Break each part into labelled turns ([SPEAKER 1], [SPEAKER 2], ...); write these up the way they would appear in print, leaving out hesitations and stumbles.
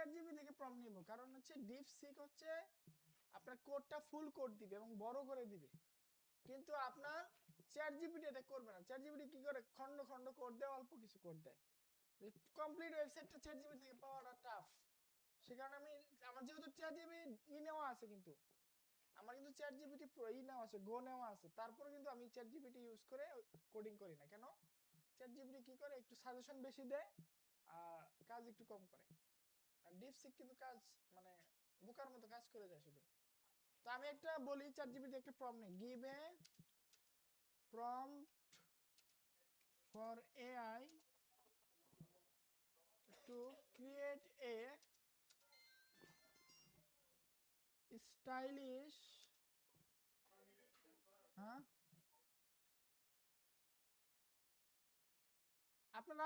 [SPEAKER 1] Chat GPT থেকে prompt নিব, কারণ হচ্ছে ডিপসিক হচ্ছে আপনার কোডটা ফুল কোড দিবে এবং বড় করে দিবে, কিন্তু আপনার চ্যাট জিপিটি এটা করবে না। চ্যাট জিপিটি কি করে, খন্ড খন্ড কোড দেয়, অল্প কিছু কোড দেয়। কমপ্লিট ওয়েবসাইটটা চ্যাট জিপিটি থেকে পাওয়াটা টাফ। সে কারণে আমার যেহেতু চ্যাট জিপিটি নেওয়া আছে, কিন্তু আমার কিন্তু চ্যাট জিপিটি নেওয়া আছে, গো নেওয়া আছে, তারপরে কিন্তু আমি চ্যাট জিপিটি ইউজ করে কোডিং করি না। কেন? চ্যাট জিপিটি কি করে, একটু সাজেশন বেশি দেয় আর কাজ একটু কম করে। আর ডিপসিক কিন্তু কাজ মানে বোকার মতো কাজ করে যায় শুধু। তো আমি একটা বলি, চ্যাট জিপিটি একটা প্রম্পট নেই, give a prompt for AI to create a stylish আপনারা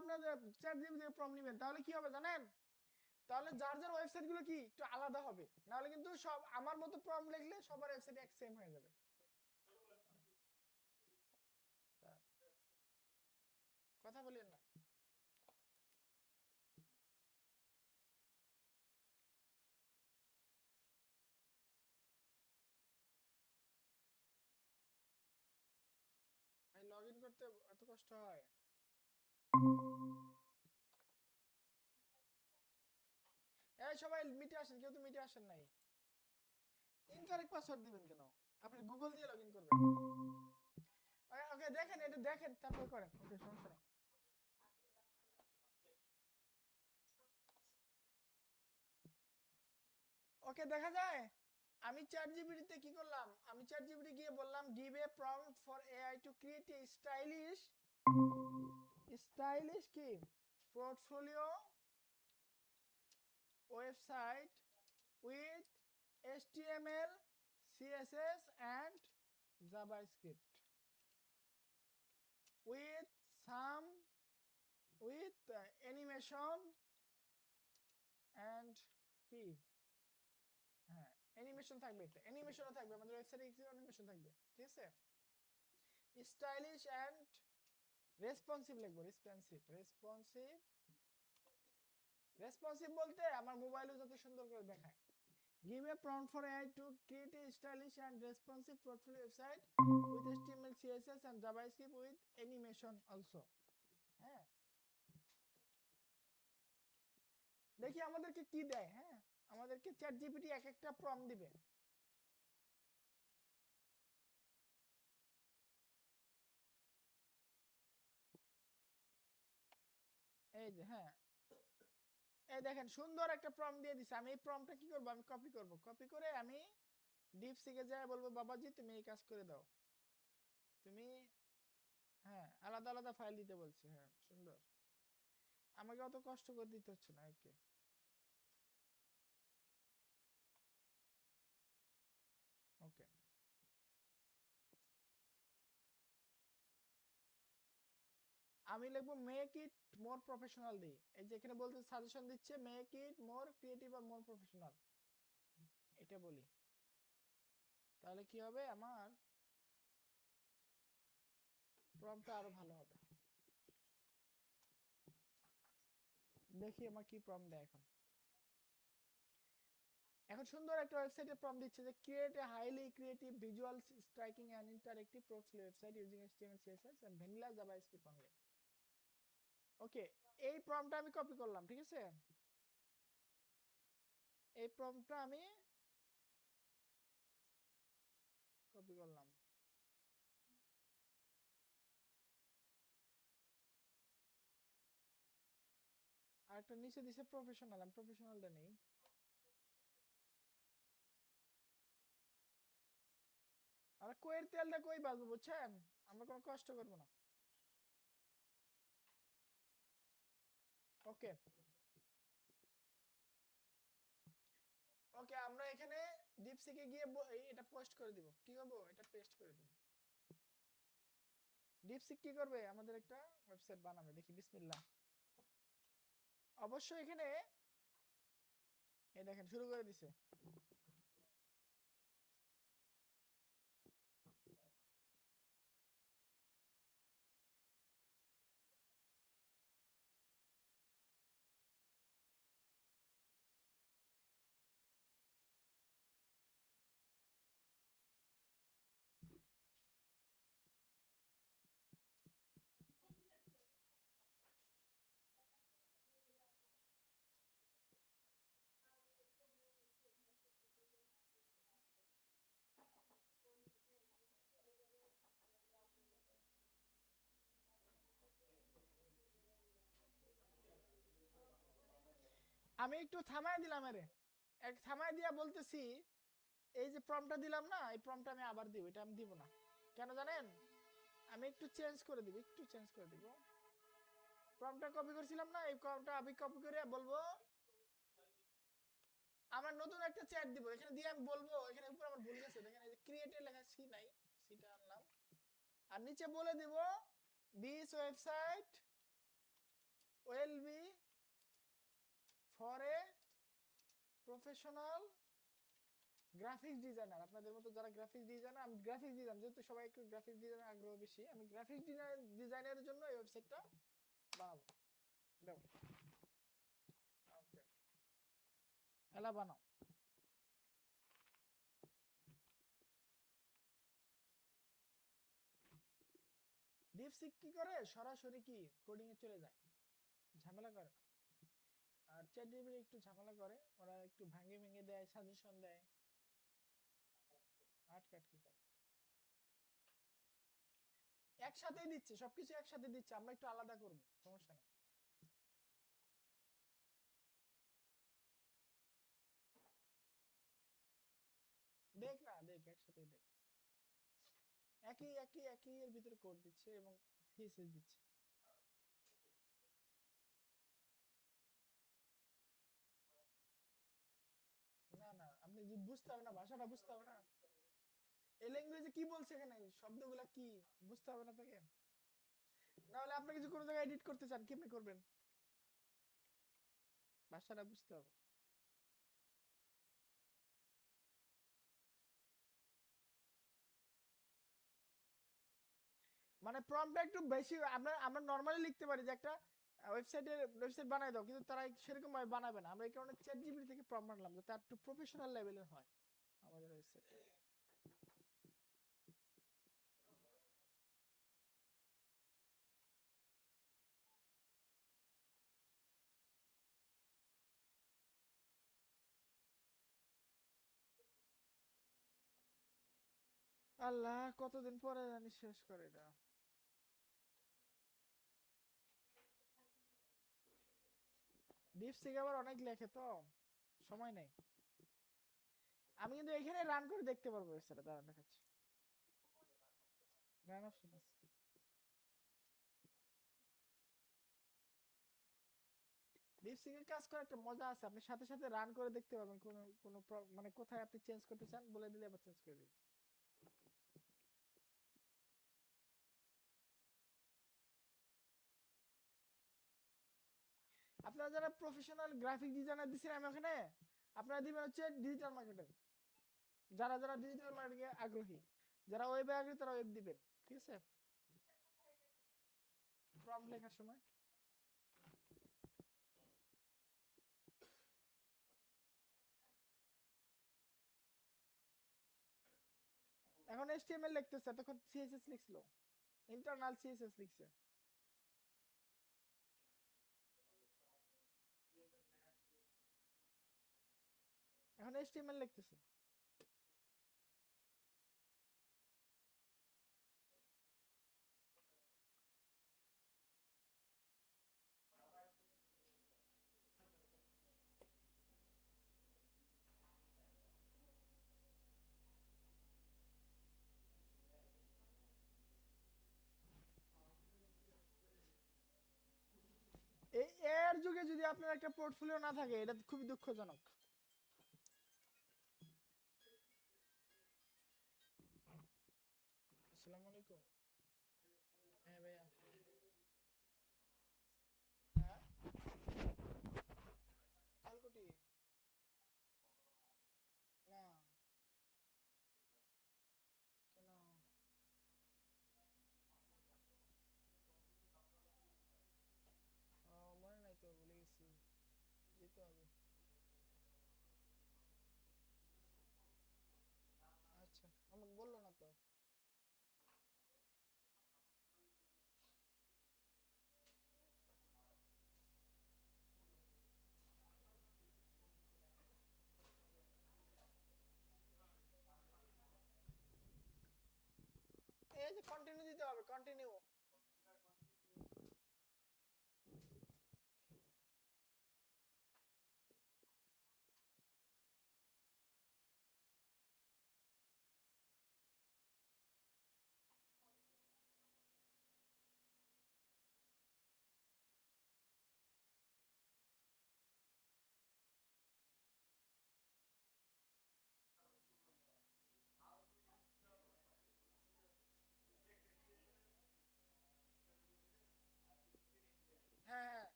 [SPEAKER 1] আপনাদের চ্যাট জিপিটি থেকে প্রম্পট নেবেন, তাহলে কি হবে জানেন? তাহলে যার যার ওয়েবসাইট গুলো কি একটু আলাদা হবে, নাহলে কিন্তু সব আমার মতো প্রম্পট লিখলে সবার ওয়েবসাইট এক সেম হয়ে যাবে। কথা বলেন না। ভাই লগইন করতে এত কষ্ট হয়? এই সবাই মিটে আসেন, কেউ তো মিটে আসেন নাই। ইনকারেক্ট পাসওয়ার্ড দিবেন কেন? আপনি গুগল দিয়ে লগইন করবেন। ওকে দেখেন, এটা দেখেন তারপর করেন। ওকে, সমস্যা নেই। ওকে, দেখা যায়। আমি চ্যাট জিপিটিতে কি করলাম, আমি চ্যাট জিপিটি গিয়ে বললাম give a prompt for AI to create a stylish কি portfolio website with HTML, CSS and JavaScript with animation and কি হ্যাঁ অ্যানিমেশন থাকবে, একটা অ্যানিমেশনও থাকবে, আমাদের ওয়েবসাইটে কিছু অ্যানিমেশন থাকবে, ঠিক আছে? স্টাইলিশ এন্ড রেসপন্সিভ লিখবো, রেসপন্সিভ বলতে আমার মোবাইলও যাতে সুন্দর করে দেখায়। Give a prompt for AI to create a stylish and responsive portfolio website with HTML, CSS and JavaScript with animation also. হ্যাঁ, দেখি আমাদেরকে কি দেয়। হ্যাঁ, আমাদেরকে চ্যাট জিপিটি এক একটা প্রম্পট দিবে। এই যে হ্যাঁ, এই দেখেন সুন্দর একটা প্রম্পট দিয়ে দিছে। আমি এই প্রম্পটটা কি করব, আমি কপি করব, কপি করে আমি ডিপসিকে যায় বলবো বাবাজি তুমি এই কাজ করে দাও। তুমি হ্যাঁ আলাদা আলাদা ফাইল দিতে বলছে। হ্যাঁ সুন্দর, আমাকে অত কষ্ট করে দিতে হচ্ছে না। ওকে, ওকে, আমি লিখবো মেক ইট মোর প্রফেশনাল দিই। এই যে এখানে বলতে সাজেশন দিচ্ছে মেক ইট মোর ক্রিয়েটিভ আর মোর প্রফেশনাল, এটা বলি, তাহলে কি হবে, আমার প্রম্পটটা আরো ভালো হবে। দেখি আমার কি প্রম্পট দেয় এখন। এখন সুন্দর একটা ওয়েবসাইটে প্রম্পট দিচ্ছে যে create a highly creative visual striking and interactive portfolio website using HTML, CSS and vanilla JavaScript only. Okay, এই প্রম্পটটা আমি কপি করলাম, ঠিক আছে? এই প্রম্পটটা আমি কপি করলাম। আর একটা নিচে দিছে প্রফেশনাল, আমি প্রফেশনালটা নেই। আর কোয়ের তেলটা কই বাজবো বুঝছেন, আমরা কোনো কষ্ট করবো না। ওকে, ওকে, আমরা এখানে ডিপসিকে গিয়ে এটা পোস্ট করে দিব। কি করব, এটা পেস্ট করে দিব। ডিপসিক কি করবে, আমাদের একটা ওয়েবসাইট বানাবে। দেখি বিসমিল্লাহ। অবশ্যই এখানে এই দেখেন শুরু করে দিছে। আমি একটু থামায় দিলাম, এক থামায় দিয়া বলতেছি, এই যে প্রম্পটটা দিলাম না, এই প্রম্পটটা আমি আবার দিব, এটা আমি দিব না। কেন জানেন? আমি একটু চেঞ্জ করে দিব, প্রম্পটটা কপি করছিলাম না, এই প্রম্পটটা আমি কপি করে বলবো আমার নতুন একটা চ্যাট দিব, এখানে দিয়ে আমি বলবো, এখানে উপরে আমার ভুল গেছে, দেখেন এই যে ক্রিয়েটে লেখা সি নাই, সিটা আনলাম, আর নিচে বলে দিব this website will be for a professional graphics designer. আপনাদের মতো যারা গ্রাফিক্স ডিজাইনার, আমি গ্রাফিক্স ডিজাইন, যেহেতু সবাই একটু গ্রাফিক্স ডিজাইনের আগ্রহ বেশি, আমি গ্রাফিক্স ডিজাইনের জন্য এই ওয়েবসাইটটা বানাবো। দাও, ওকে, এলা বানাও। ডিপসিক কি করে, সরাসরি কি কোডিং এ চলে যায়, ঝামেলা করে না। আর চ্যাট জিপিটি একটু ঝামেলা করে, ওরা একটু ভাঙে ভেঙে দেয়, সাজেশন দেয়, আটকে আটকে করে। একসাথেই দিচ্ছে, সবকিছু একসাথে দিচ্ছে, আমরা একটু আলাদা করবো, সমস্যা নেই। দেখ না, দেখ একসাথে দেখ, একই একই একই এর ভিতরে কোড দিচ্ছে এবং সিএসএস দিচ্ছে। না না, আপনি যদি বুঝতে হবে না, ভাষাটা বুঝতে হবে না, এই ল্যাঙ্গুয়েজে কি বলছে, এখানে শব্দগুলা কি বুঝতে হবে না তাকে। না হলে আপনি কিছু কোনো জায়গায় এডিট করতে চান, কেমনে করবেন, ভাষাটা বুঝতে হবে। মানে প্রম্পটটা একটু বেশি, আমরা আমরা নরমালি লিখতে পারি যে একটা ওয়েবসাইট বানাই দাও, কিন্তু তারা সেরকম ভাবে বানাবে না। আমরা এই কারণে চ্যাট জিপিটি থেকে প্রম্পট আনলাম, যাতে একটু প্রফেশনাল লেভেলের হয় আমাদের ওয়েবসাইট। আল্লাহ, কতদিন পরে জানি শেষ করে এটা। ডিপসিক আবার অনেক লেখে তো, সময় নেই। আমি কিন্তু এখানে রান করে দেখতে পারবো ওয়েবসাইটে, দাঁড়ান দেখাচ্ছি, রান অপশন আছে। ডিপসিকের কাজ করার একটা মজা আছে, আপনি সাথে সাথে রান করে দেখতে পারবেন, কোন কোন মানে কোথায় আপনি চেঞ্জ করতে চান বলে দিলে আবার চেঞ্জ করে দিবে। আপনারা যারা প্রফেশনাল গ্রাফিক ডিজাইনার দিচ্ছেন আমি ওখানে, আপনারা দিবেন হচ্ছে ডিজিটাল মার্কেটার, যারা যারা ডিজিটাল মার্কেটিং আগ্রহী, যারা ওয়েবে আগ্রহী তারা ওয়েব দিবেন, ঠিক আছে। প্রম্পট লেখার সময় এখন HTML লিখতেছে, তখন CSS লিখছিল, ইন্টারনাল CSS লিখছে। এখন HTML লিখতেছে। এই এর যুগে যদি আপনার একটা পোর্টফোলিও না থাকে, এটা খুবই দুঃখজনক। আসসালামু আলাইকুম। হ্যাঁ ভাইয়া। হ্যাঁ, কালকুটি না, কেন? মনে নাই তো, ভুলে গেছি, দিতে হবে। আচ্ছা, আমাকে বললো না তো। এই যে কন্টিনিউ দিতে হবে, কন্টিনিউ।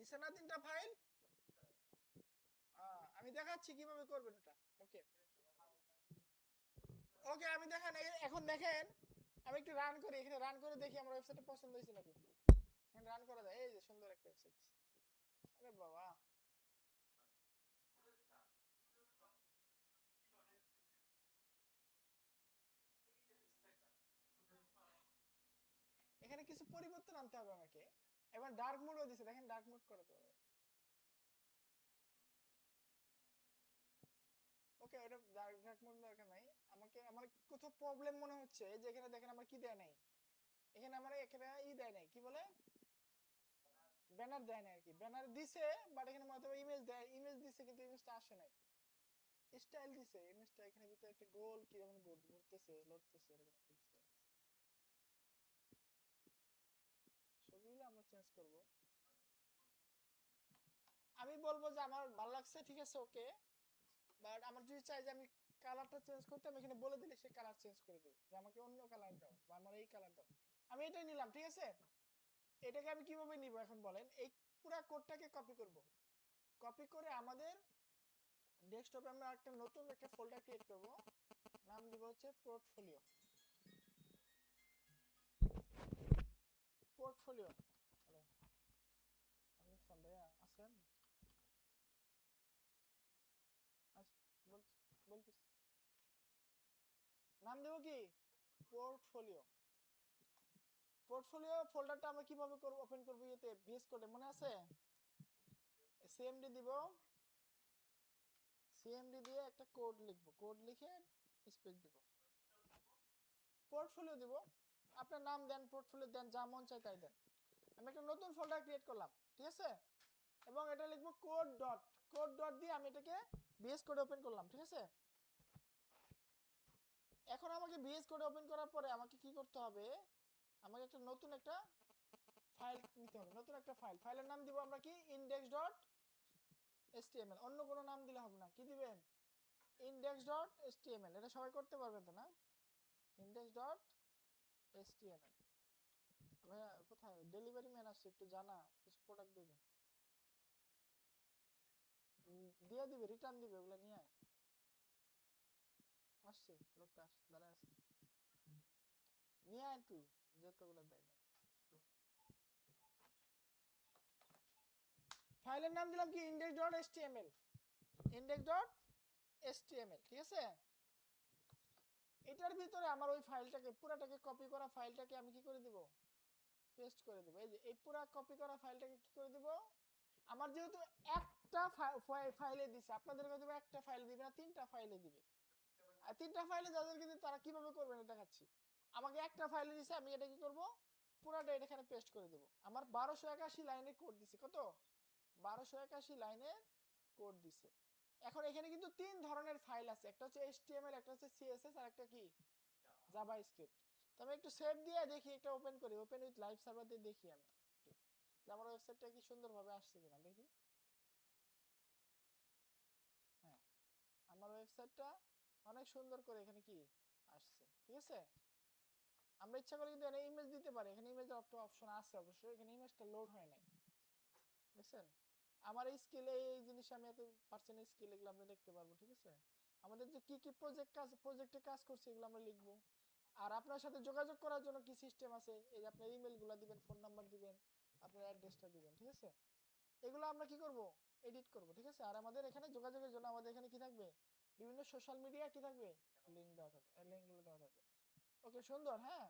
[SPEAKER 1] দিছে না তিনটা ফাইল? আমি দেখাচ্ছি কিভাবে করবেন ওটা। ওকে ওকে আমি দেখেন এখন দেখেন আমি একটু রান করি, এখানে রান করে দেখি আমার ওয়েবসাইটটা পছন্দ হয়েছে নাকি। এখানে রান করা যায়, এই যে সুন্দর একটা ওয়েবসাইট। আরে বাবা, এখানে কিছু পরিবর্তন আনতে হবে আমাকে। এবার ডার্ক মোডও দিছে, দেখেন ডার্ক মোড করে তো। ওকে এটা ডার্ক মোড দরকার নাই। আমাকে আমার কোথাও প্রবলেম মনে হচ্ছে, এই যে এখানে দেখেন আমার কি দেয় নাই, এখানে আমার এখানে দেয় নাই, কি বলে ব্যানার দেয় নাই আর কি। ব্যানার দিছে বাট এখানে মনে হয় ইমেজ দেয়, ইমেজ দিছে কিন্তু ইমেজটা আসে নাই। স্টাইল দিছে ইমেজটা, এখানে ভিতরে একটা গোল কি যেমন গোল ঘুরতেছে লড়তেছে এরকম একটা স্টাইল। সবগুলো আমরা চেঞ্জ করব। আমি বলবো যে আমার ভালো লাগছে, ঠিক আছে ওকে। বাট আমার যদি চাই যে আমি কালারটা চেঞ্জ করতে, আমি এখানে বলে দিলে সে কালার চেঞ্জ করে দেবে, যে আমাকে অন্য কালার দাও বা আমার এই কালার দাও। আমি এটাই নিলাম, ঠিক আছে। এটাকে আমি কিভাবে নিব এখন বলেন। এই পুরো কোডটাকে কপি করব, কপি করে আমাদের ডেস্কটপে আমরা একটা নতুন একটা ফোল্ডার ক্রিয়েট করব, নাম দিব হচ্ছে পোর্টফোলিও। পোর্টফোলিও, হ্যালো আমি ভাইয়া আছেন? আচ্ছা বলতেছি, নাম দেব কি পোর্টফোলিও। পোর্টফোলিও ফোল্ডারটা আমরা কিভাবে করব, ওপেন করব ইয়েতে ভিএস কোডে, মনে আছে? সিএমডি দিব, সিএমডি দিয়ে একটা কোড লিখবো, কোড লিখে স্পেস দিব, পোর্টফোলিও দিব। আপনার নাম দেন, পোর্টফোলিও দেন, যা মন চায় তাই দেন। আমি একটা নতুন ফোল্ডার ক্রিয়েট করলাম, ঠিক আছে। এবং এটা লিখবো কোড ডট, কোড ডট দিয়ে আমি এটাকে ভিএস কোডে ওপেন করলাম, ঠিক আছে। এখন আমাকে ভিএস কোডে ওপেন করার পরে আমাকে কি করতে হবে, আমাকে একটা নতুন একটা ফাইল নিতে হবে, নতুন একটা ফাইল, ফাইলের নাম দিব আমরা কি ইনডেক্স ডট এচটিএমএল, অন্য কোনো নাম দিলে হবে না, কি দিবেন ইনডেক্স ডট এচটিএমএল। এটা সবাই করতে পারবেন তো না? Index dot HTML. ভাইয়া কোথায় ডেলিভারি ম্যান আসছে, একটু জানা কিছু প্রোডাক্ট দেবে, দিয়ে দিবে, রিটার্ন দিবে, ওগুলো নিয়ে আয়। আসছে লোকটা, আসছে দাঁড়ায় আছে, নিয়ে আয় তুই, যতগুলো দেয়। ফাইলের নাম দিলাম কি index dot HTML, index dot HTML, ঠিক আছে। এটার ভিতরে আমার ওই ফাইলটাকে পুরাটাকে কপি করা ফাইলটাকে আমি কি করে দিব, পেস্ট করে দিব। এই যে এই পুরা কপি করা ফাইলটাকে কি করে দিব, আমার যেহেতু একটা ফাইলে দিছে, আপনাদের কাছে একটা ফাইল দিবে না, তিনটা ফাইলে দিবে। আর তিনটা ফাইলে যাদেরকে দিবে তারা কিভাবে করবেন এটা দেখাচ্ছি। আমাকে একটা ফাইলে দিছে, আমি এটা কি করব, পুরাটা এখানে পেস্ট করে দেব। আমার 1281 লাইনের কোড দিছে, কত 1281 লাইনের কোড দিছে। এখন এখানে কিন্তু তিন ধরনের ফাইল আছে, একটা হচ্ছে এইচটিএমএল, একটা হচ্ছে সিএসএস, আর একটা কি জাভাস্ক্রিপ্ট। তো আমি একটু সেভ দিয়ে দেখি, একটা ওপেন করি, ওপেন উইথ লাইভ সার্ভার দিয়ে দেখি আমি যে আমার ওয়েবসাইটটা কি সুন্দরভাবে আসছে কিনা দেখি। হ্যাঁ, আমার ওয়েবসাইটটা অনেক সুন্দর করে এখানে কি আসছে, ঠিক আছে। আমরা ইচ্ছা করে কিন্তু এখানে ইমেজ দিতে পারি, এখানে ইমেজের একটা অপশন আছে অবশ্যই, এখানে ইমেজটা লোড হয় নাই, বুঝছেন। আমার এই স্কিলে এই জিনিস আমি এত পার্সেন্ট স্কিল এগুলো আমরা দেখতে পারবো, ঠিক আছে। আমাদের যে কি কি প্রজেক্টে কাজ করছে এগুলো আমরা লিখবো। আর আপনার সাথে যোগাযোগ করার জন্য কি সিস্টেম আছে, এই যে আপনার ইমেল গুলা দিবেন, ফোন নাম্বার দিবেন, আপনার অ্যাড্রেসটা দিবেন, ঠিক আছে। এগুলো আমরা কি করব, এডিট করব, ঠিক আছে। আর আমাদের এখানে যোগাযোগের জন্য আমাদের এখানে কি থাকবে, বিভিন্ন সোশ্যাল মিডিয়া কি থাকবে, লিংক দেওয়া থাকবে, লিংকগুলো দেওয়া থাকবে। ওকে সুন্দর, হ্যাঁ।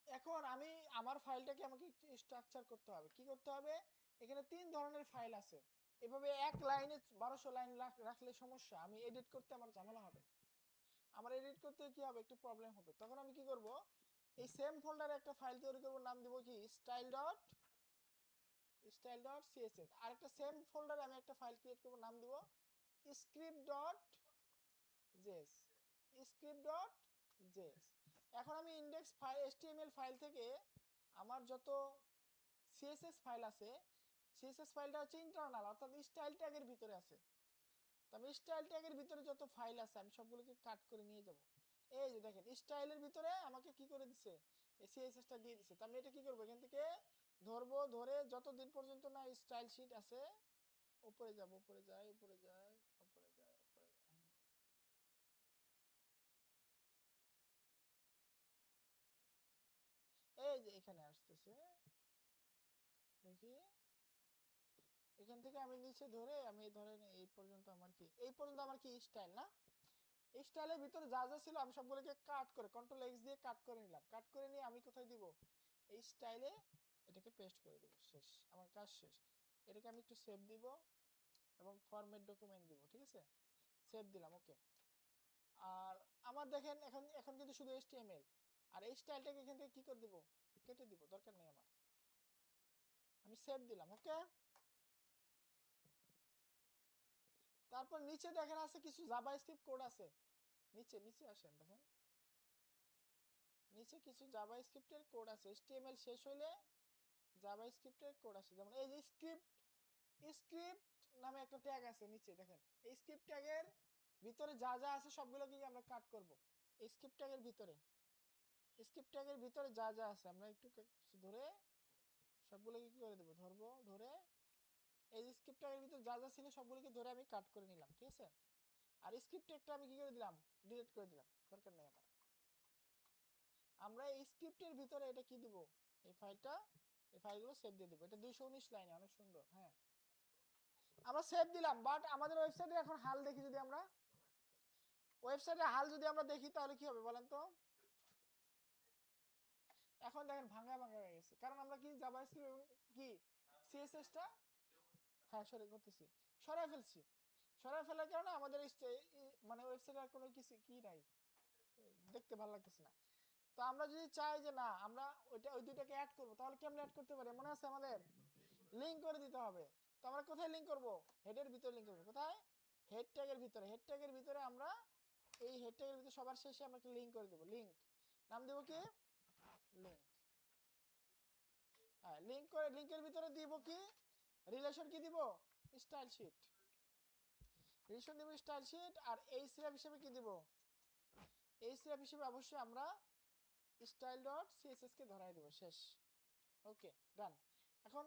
[SPEAKER 1] এখন আমি আমার ফাইলটাকে আমাকে স্ট্রাকচার করতে হবে, কি করতে হবে, এখানে তিন ধরনের ফাইল আছে। এভাবে এক লাইনে 1200 লাইন রাখলে সমস্যা, আমি এডিট করতে আমার ঝামেলা হবে, আমার এডিট করতে কি হবে, একটু প্রবলেম হবে। তখন আমি কি করব, এই সেম ফোল্ডারে একটা ফাইল তৈরি করব, নাম দিব কি style.css। আর একটা সেম ফোল্ডারে আমি একটা ফাইল ক্রিয়েট করব, নাম দিব script.js, script.js। এখন আমি ইনডেক্স ফাইল html ফাইল থেকে আমার যত সিএসএস ফাইল আছে, সিএসএস ফাইলটা হচ্ছে ইন্টারনাল, অর্থাৎ স্টাইল ট্যাগের ভিতরে আছে। তো আমি স্টাইল ট্যাগের ভিতরে যত ফাইল আছে আমি সবগুলোকে কাট করে নিয়ে যাব। এই যে দেখেন স্টাইলের ভিতরে আমাকে কি করে দিছে, এই সিএসএস টা দিয়ে দিছে। তো আমি এটা কি করব, এখান থেকে ধরবো, ধরে যতদিন পর্যন্ত না স্টাইল শিট আছে উপরে যাব, উপরে যায়, উপরে যায়, উপরে যায়, উপরে যায়। এই যে এখানে আসতেছে, দেখি এখান থেকে আমি নিচে ধরে আমি ধরেন এই পর্যন্ত আমার কি, এই পর্যন্ত আমার কি স্টাইল না, এই স্টাইলের ভিতরে যা যা ছিল আমি সবগুলোকে কাট করে কন্ট্রোল এক্স দিয়ে কাট করে নিলাম। কাট করে নিয়ে আমি কোথায় দিব, এই স্টাইলে এটাকে পেস্ট করে দেব। শেষ, আমার কাজ শেষ। এটাকে আমি একটু সেভ দিব এবং ফরম্যাট ডকুমেন্ট দিব, ঠিক আছে, সেভ দিলাম, ওকে। আর আমার দেখেন এখন এখন কিন্তু শুধু HTML, আর এই স্টাইলটাকে এখান থেকে কি করে দিব, কেটে দিব, দরকার নেই আমার। আমি সেভ দিলাম, ওকে। তারপর নিচে দেখেন আছে কিছু জাভাস্ক্রিপ্ট কোড আছে, নিচে নিচে আসেন, দেখেন নিচে কিছু জাভাস্ক্রিপ্টের কোড আছে। HTML শেষ হইলে জাভাস্ক্রিপ্টের কোড আছে, যেমন এই যে স্ক্রিপ্ট, স্ক্রিপ্ট নামে একটা ট্যাগ আছে নিচে দেখেন। এই স্ক্রিপ্ট ট্যাগের ভিতরে যা যা আছে সবগুলো কি আমরা কাট করব। এই স্ক্রিপ্ট ট্যাগের ভিতরে, স্ক্রিপ্ট ট্যাগের ভিতরে যা যা আছে আমরা একটু কিছু ধরে সবগুলোকে কি করে দেবো, ধরবো, ধরে এই যে স্ক্রিপ্ট ট্যাগের ভিতরে যা যা ছিল সবগুলোকে ধরে আমি কাট করে নিলাম, ঠিক আছে। আর স্ক্রিপ্ট ট্যাগটা আমি কি করে দিলাম, ডিলিট করে দিলাম, দরকার নেই আমার। আমরা এই স্ক্রিপ্টের ভিতরে এটা কি দিব, এই ফাইলটা, এই ফাইলগুলো সেভ দিয়ে দিব। এটা 219 লাইনে, অনেক সুন্দর, হ্যাঁ। আমরা সেভ দিলাম, বাট আমাদের ওয়েবসাইটে এখন হাল দেখি, যদি আমরা ওয়েবসাইটে হাল যদি আমরা দেখি তাহলে কি হবে বলেন তো। এখন দেখেন ভাঙা ভাঙা হয়ে গেছে, কারণ আমরা কি জাভাস্ক্রিপ্ট কি সিএসএস টা, হ্যাঁ সরে করতেছি, সরাই ফেলছি। সরাই ফেলার কারণে আমাদের মানে ওয়েবসাইটে আর কোনো কিছু কি নাই, দেখতে ভালো লাগতেছে না। তো আমরা যদি চাই যে না আমরা ওইটা ওই দুইটাকে অ্যাড করবো, তাহলে কেমনে অ্যাড করতে পারি মনে আছে আমাদের, লিংক করে দিতে হবে। তো আমরা কোথায় লিংক করব, হেডের ভিতরে লিংক করবো, কোথায়, হেড ট্যাগের ভিতরে। হেড ট্যাগের ভিতরে আমরা এই হেড ট্যাগের ভিতরে সবার শেষে আমরা একটা লিংক করে দেবো, লিংক, নাম দেবো কি, লিংক। হ্যাঁ, লিংক করে লিংকের ভিতরে দিব কি, রিলেশন কি দিব, স্টাইল শিট, রিলেশন দিব স্টাইল শিট। আর এই স্ল্যাব হিসেবে কি দিব, এই স্ল্যাব হিসেবে অবশ্যই আমরা স্টাইল ডট সিএসএস কে ধরাই দেব, শেষ, ওকে, ডান। এখন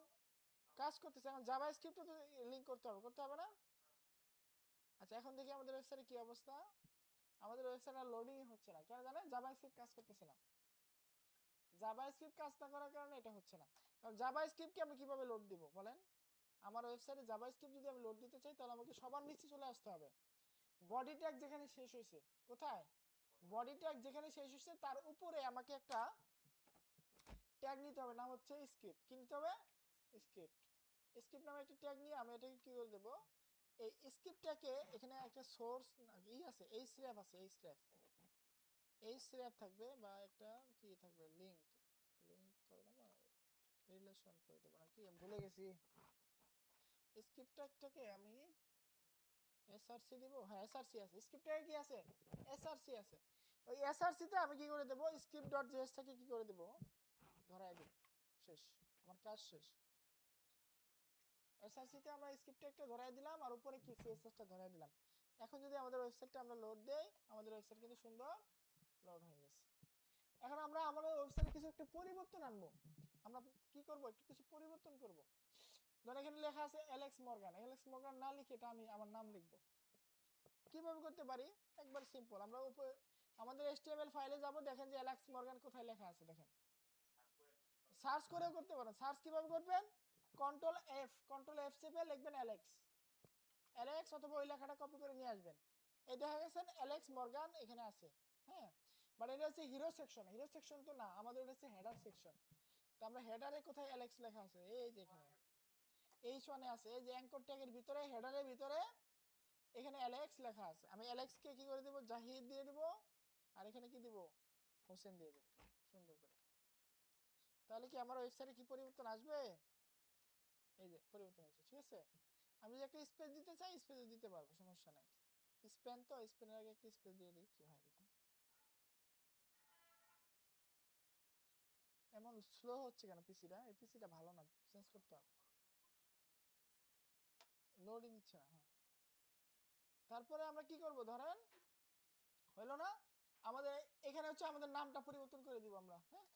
[SPEAKER 1] কাজ করতেছে, এখন জাভাস্ক্রিপ্টে তো লিংক করতে হবে, করতে হবে না। আচ্ছা এখন দেখি আমাদের ওয়েবসাইটে কি অবস্থা। আমাদের ওয়েবসাইট আর লোডিং হচ্ছে না, কেন জানেন, জাভাস্ক্রিপ্ট কাজ করতেছে না। জাভাস্ক্রিপ্ট কাজ না করার কারণে এটা হচ্ছে না। কারণ জাভাস্ক্রিপ্টকে আমি কিভাবে লোড দিব বলেন, আমার ওয়েবসাইটে জাভাস্ক্রিপ্ট যদি আমি লোড দিতে চাই তাহলে আমাকে সবার নিচে চলে আসতে হবে। বডি ট্যাগ যেখানে শেষ হয়েছে, কোথায়, বডি ট্যাগ যেখানে শেষ হয়েছে তার উপরে আমাকে একটা ট্যাগ নিতে হবে, নাম হচ্ছে স্ক্রিপ্ট। কি নিতে হবে, স্ক্রিপ্ট। স্ক্রিপ্ট নামে একটা ট্যাগ নিয়ে আমি এটাকে কি করে দেবো, এই স্ক্রিপ্টটাকে এখানে একটা সোর্স ই আছে, এই স্ল্যাব আছে, এই স্ল্যাব, এই স্ল্যাব থাকবে বা একটা কি থাকবে, লিংক, লিংক করে দেবো, রিলেশন করে দেবো নাকি, আমি ভুলে গেছি। স্ক্রিপ্টটাকে আমি এসআরসি দিব, হ্যাঁ এসআরসি আছে, স্ক্রিপ্টে কি আছে, এসআরসি আছে। ওই এসআরসি তে আমি কি করে দেব, স্ক্রিপ্ট ডট জেএস থেকে কি করে দেব, ধরায় দেব, শেষ, আমার কাজ শেষ। এসআরসি তে আমরা স্ক্রিপ্টে একটা ধরায় দিলাম আর উপরে কি সিএসএস টা ধরায় দিলাম। এখন যদি আমাদের ওয়েবসাইটটা আমরা লোড দেই, আমাদের ওয়েবসাইট কিন্তু সুন্দর লোড হয়ে গেছে। এখন আমরা আমাদের ওয়েবসাইটে কিছু একটা পরিবর্তন আনবো। আমরা কি করব, একটু কিছু পরিবর্তন করব। ধরেন এখানে লেখা আছে অ্যালেক্স মর্গান, অ্যালেক্স মর্গান না লিখে এটা আমি আমার নাম লিখবো। কিভাবে করতে পারি, একবার সিম্পল, আমরা আমাদের HTML ফাইলে যাব, দেখেন যে অ্যালেক্স মর্গান কোথায় লেখা আছে, দেখেন সার্চ করেও করতে পারেন। সার্চ কিভাবে করবেন, কন্ট্রোল F চেপে লিখবেন অ্যালেক্স, অ্যালেক্স, অথবা ওই লেখাটা কপি করে নিয়ে আসবেন। এই দেখা গেছে অ্যালেক্স মর্গান এখানে আছে, হ্যাঁ, বাট এটা হচ্ছে হিরো সেকশন, হিরো সেকশন তো না, আমাদের এটা হচ্ছে হেডার সেকশন। তো আমরা হেডারে কোথায় অ্যালেক্স লেখা আছে, এই যে এখানে H1 এ আছে, এই যে অ্যাঙ্কর ট্যাগের ভিতরে, হেডারের ভিতরে এখানে অ্যালেক্স লেখা আছে। আমি অ্যালেক্স কে কি করে দিব, জাহিদ দিয়ে দিব, আর এখানে কি দিব, হোসেন দিয়ে দিব, সুন্দর করে। তাহলে কি আমার ওয়েবসাইটে কি পরিবর্তন আসবে, এই যে পরিবর্তন হচ্ছে, ঠিক আছে। আমি যদি একটা স্পেস দিতে চাই স্পেস দিতে পারবো, সমস্যা নাই। স্প্যান, তো স্প্যানের আগে একটা স্পেস দিয়ে দিই, কি হয় দেখি। এমন স্লো হচ্ছে কেন পিসিটা, এই পিসিটা ভালো না, চেঞ্জ করতে হবে। লোডই নিচ্ছে না, হ্যাঁ। তারপরে আমরা কি করব, ধরেন হইলো না, আমাদের এখানে হচ্ছে আমাদের নামটা পরিবর্তন করে দিব আমরা, হ্যাঁ।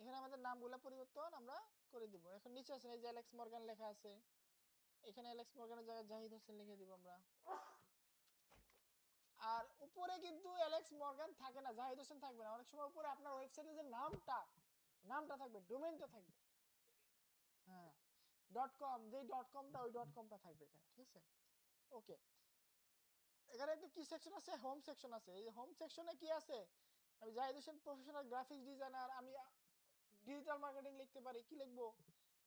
[SPEAKER 1] এখানে আমাদের নামগুলো পরিবর্তন আমরা করে দিব। এখন নিচে আছে এই যে অ্যালেক্স মর্গান লেখা আছে, এখানে অ্যালেক্স মর্গানের জায়গায় জাহিদ হোসেন লিখে দিব আমরা। আর উপরে কিন্তু অ্যালেক্স মর্গান থাকে না, জাহিদ হোসেন থাকবে না, অনেক সময় উপরে আপনার ওয়েবসাইটে যে নামটা থাকবে, ডোমেইনটা থাকবে, হ্যাঁ .com, যেই .comটা ওই .comটা থাকবে এখানে, ঠিক আছে? ওকে, এখানে একটা কি সেকশন আছে, হোম সেকশন আছে। এই হোম সেকশনে কি আছে, আমি Zahid Hossain professional graphics designer, আমি ডিজিটাল মার্কেটিং লিখতে পারি। কি লিখবো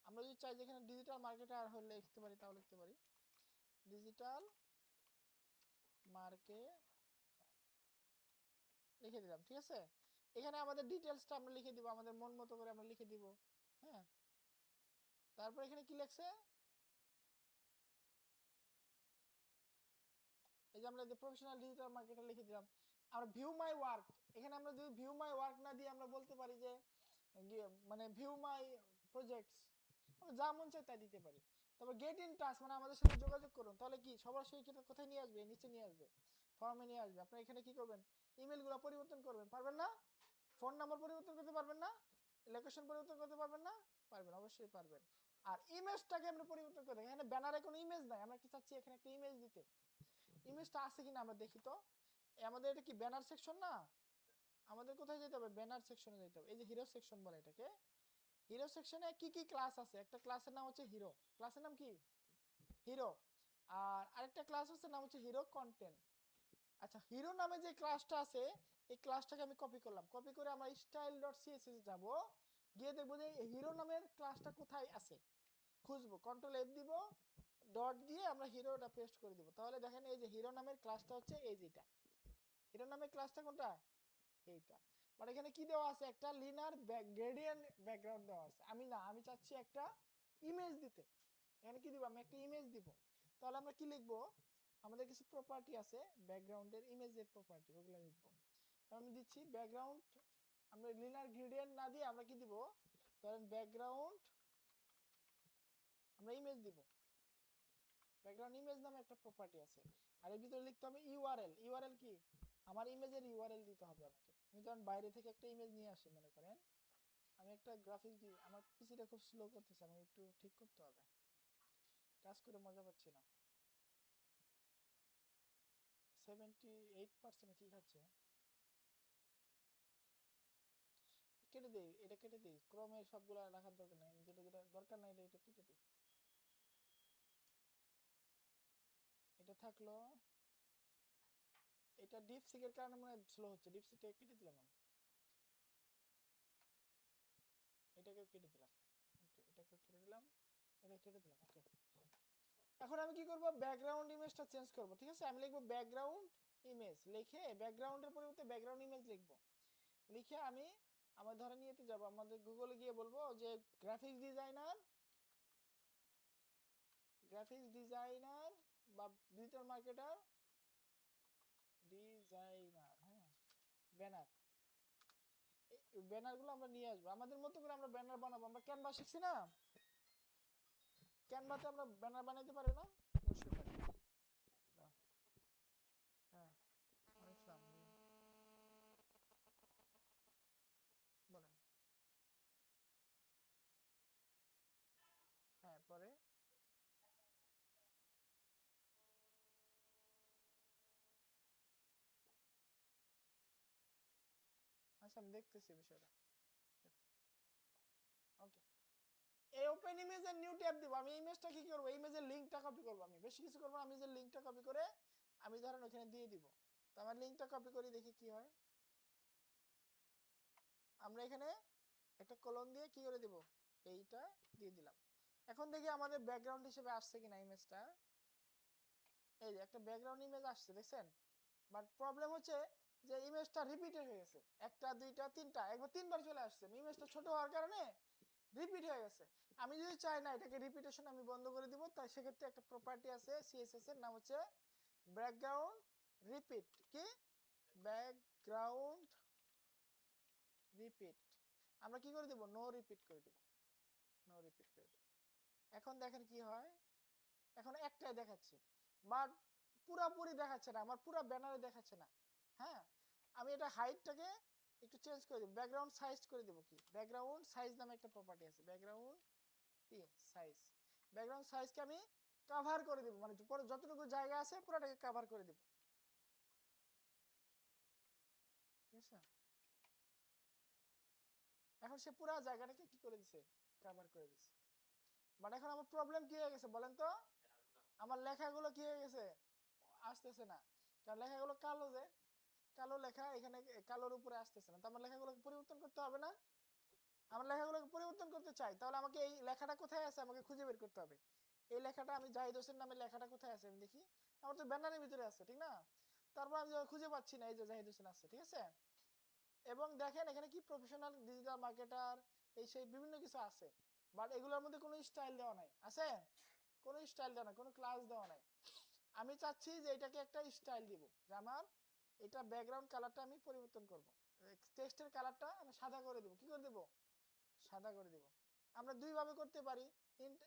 [SPEAKER 1] আমরা যদি চাই যেখানে ডিজিটাল মার্কেটার হলে লিখতে পারি, তাও লিখতে পারি ডিজিটাল মার্কেট, লিখে দিলাম, ঠিক আছে? এখানে আমাদের ডিটেইলসটা আমরা লিখে দিব, আমাদের মন মতো করে আমরা লিখে দিব, হ্যাঁ। তারপর এখানে কি লেখছে, এই যে আমরা যে প্রফেশনাল ডিজিটাল মার্কেটার লিখে দিলাম। আমরা ভিউ মাই ওয়ার্ক, এখানে আমরা যদি ভিউ মাই ওয়ার্ক না দিয়ে আমরা বলতে পারি যে মানে ভিউ মাই প্রজেক্টস, আমরা যা মন চায় তাই দিতে পারি। তারপর গেট ইন টাচ, মানে আমাদের সাথে যোগাযোগ করুন। তাহলে কি সরাসরি সেটা কোথায় নিয়ে আসবে, নিচে নিয়ে আসবে, ফর্মে নিয়ে আসবে। আপনারা এখানে কি করবেন, ইমেলগুলো পরিবর্তন করবেন, পারবেন না? ফোন নাম্বার পরিবর্তন করতে পারবেন না? লোকেশন পরিবর্তন করতে পারবেন না? পারবেন, অবশ্যই পারবেন। আর ইমেজটাকে আমরা পরিবর্তন করতে, এখানে ব্যানারে কোনো ইমেজ নাই, আমরা কি চাচ্ছি এখানে একটা ইমেজ দিতে। ইমেজটা আছে কিনা আমরা দেখি তো। আমাদের এটা কি ব্যানার সেকশন না? আমাদের কোথায় যেতে হবে, ব্যানার সেকশনে যেতে হবে। এই যে হিরো সেকশন বলে এটাকে। হিরো সেকশনে কি কি ক্লাস আছে, একটা ক্লাসের নাম হচ্ছে হিরো, ক্লাসের নাম কি হিরো। আর আরেকটা ক্লাস হচ্ছে নাম হচ্ছে হিরো কন্টেন্ট। আচ্ছা, হিরো নামে যে ক্লাসটা আছে, এই ক্লাসটাকে আমি কপি করলাম, কপি করে আমরা style.css যাব, গিয়ে দেখবো যে হিরো নামের ক্লাসটা কোথায় আছে, খুঁজবো, কন্ট্রোল এফ দিব, ডট দিয়ে আমরা হিরোটা পেস্ট করে দিব। তাহলে দেখেন এই যে হিরো নামের ক্লাসটা হচ্ছে এই যেটা, হিরো নামের ক্লাসটা কোনটা, এইটা। বাট এখানে কি দেওয়া আছে, একটা লিনার গ্রেডিয়েন্ট ব্যাকগ্রাউন্ড দেওয়া আছে। আমি চাচ্ছি একটা ইমেজ দিতে, এখানে কি দিব, আমি একটা ইমেজ দিব। তাহলে আমরা কি লিখবো, আমাদের কিছু প্রপার্টি আছে ব্যাকগ্রাউন্ডের, ইমেজের প্রপার্টি, ওগুলা লিখবো। আমি দিচ্ছি ব্যাকগ্রাউন্ড, আমরা লিনার গ্রেডিয়েন্ট না দিয়ে আমরা কি দিব, ধরেন ব্যাকগ্রাউন্ড, আমরা ইমেজ দিব, ব্যাকগ্রাউন্ড ইমেজ নামে একটা প্রপার্টি আছে। আর এর ভিতরে লিখতে হবে ইউআরএল, ইউআরএল কি, আমার ইমেজের ইউআরএল দিতে হবে আমাকে। আমি যখন বাইরে থেকে একটা ইমেজ নিয়ে আসি, মনে করেন আমি একটা গ্রাফিক্স দিই, আমার পিসিটা খুব স্লো করতেছে, আমি একটু ঠিক করতে হবে, কাজ করে মজা পাচ্ছি না। 78% কি খাচ্ছে, কেটে দেই, এটা কেটে দিই, ক্রমে সবগুলা রাখার দরকার নাই, যেটা যেটা দরকার নাই এটা কেটে দিই। এটা থাকলো, এটা ডিপসিকের কারণে মনে হয় স্লো হচ্ছে, ডিপসিকটা কেটে দিলাম আমি, এটাকে কেটে দিলাম, এটাকে কেটে দিলাম, এটা কেটে দিলাম, ওকে। এখন আমি কি করব, ব্যাকগ্রাউন্ড ইমেজটা চেঞ্জ করব, ঠিক আছে? আমি লিখব ব্যাকগ্রাউন্ড ইমেজ, লিখে ব্যাকগ্রাউন্ডের পরিবর্তে ব্যাকগ্রাউন্ড ইমেজ লিখব, লিখে আমি আমার ধরে নিয়েতে যাব, আমাদের গুগলে গিয়ে বলবো যে গ্রাফিক্স ডিজাইনার বা ডিজিটাল মার্কেটার ডিজাইনার, হ্যাঁ, ব্যানার, এই ব্যানার গুলো আমরা নিয়ে আসবো, আমাদের মতো করে আমরা ব্যানার বানাবো। আমরা ক্যানভা শিখছি না, ক্যানভাতে আমরা ব্যানার বানাইতে পারি না, অবশ্যই পারি। হ্যাঁ, বুঝলাম, বলেন। হ্যাঁ, পরে আচ্ছা আমি দেখতেছি বিষয়টা, ওকে। এই ওপেন ইমেজের নিউ ট্যাব দিব, আমি ইমেজটা কি করব, ইমেজের লিংকটা কপি করব, আমি বেশি কিছু করব না, আমি যে লিংকটা কপি করে আমি ধরেন ওখানে দিয়ে দিব। তো আমার লিংকটা কপি করি, দেখি কি হয়। আমরা এখানে একটা কলন দিয়ে কি করে দিব, এইটা দিয়ে দিলাম। এখন দেখি আমাদের ব্যাকগ্রাউন্ড হিসেবে আসছে কিনা ইমেজটা, এই যে একটা ব্যাকগ্রাউন্ড ইমেজ আসছে, দেখছেন? বাট প্রবলেম হচ্ছে যে ইমেজটা রিপিটেড হয়ে গেছে, একটা দুইটা তিনটা, একবার তিনবার চলে আসছে, ইমেজটা ছোট হওয়ার কারণে রিপিট হয়ে গেছে। আমি যদি চাই না এটাকে রিপিটেশন আমি বন্ধ করে দিব, তাই সেক্ষেত্রে একটা প্রপার্টি আছে সিএসএস এর, নাম হচ্ছে ব্যাকগ্রাউন্ড রিপিট, কি ব্যাকগ্রাউন্ড রিপিট, আমরা কি করে দেব, নো রিপিট করে দেব, নো রিপিট করে দেব। এখন দেখেন কি হয়, এখন একটাই দেখাচ্ছে, বাট পুরাপুরি দেখাচ্ছে না, আমার পুরো ব্যানারে দেখাচ্ছে না। হ্যাঁ, আমি এটা হাইটটাকে একটু চেঞ্জ করে দেব, ব্যাকগ্রাউন্ড সাইজ করে দেব। কি ব্যাকগ্রাউন্ড সাইজ নামে একটা প্রপার্টি আছে, ব্যাকগ্রাউন্ড কি সাইজ, ব্যাকগ্রাউন্ড সাইজকে আমি কভার করে দেব, মানে পরে যতটুকু জায়গা আছে পুরোটাকে কভার করে দেব, ঠিক আছে। এখন সে পুরো জায়গাটাকে কি করে দিছে, কভার করে দিছে। বাট এখন আমার প্রবলেম কি হয়ে গেছে বলেন তো, আমার লেখাগুলো কি হয়ে গেছে, আসতেছে না, কারণ লেখাগুলো কালো, যে কালো লেখা এখানে কালোর উপরে আসতেছে না, তো আমার লেখাগুলোকে পরিবর্তন করতে হবে না। আমার লেখাগুলোকে পরিবর্তন করতে চাই, তাহলে আমাকে এই লেখাটা কোথায় আছে আমাকে খুঁজে বের করতে হবে। এই লেখাটা আমি জাহিদ হোসেন নামে লেখাটা কোথায় আছে আমি দেখি, আমার তো ব্যানারের ভিতরে আছে, ঠিক না। তারপর আমি খুঁজে পাচ্ছি না, এই যে জাহিদ হোসেন আছে, ঠিক আছে। এবং দেখেন এখানে কি প্রফেশনাল ডিজিটাল মার্কেটার এই সেই বিভিন্ন কিছু আছে, বাট এগুলোর মধ্যে কোনো স্টাইল দেওয়া নাই, আছে কোনো স্টাইল দেওয়া নাই, কোনো ক্লাস দেওয়া নাই। আমি চাচ্ছি যে এটাকে একটা স্টাইল দিব, যে আমার এটা ব্যাকগ্রাউন্ড কালারটা আমি পরিবর্তন করব, টেক্সটের কালারটা আমি সাদা করে দেব। কি করে দেব, সাদা করে দেব। আমরা দুই ভাবে করতে পারি,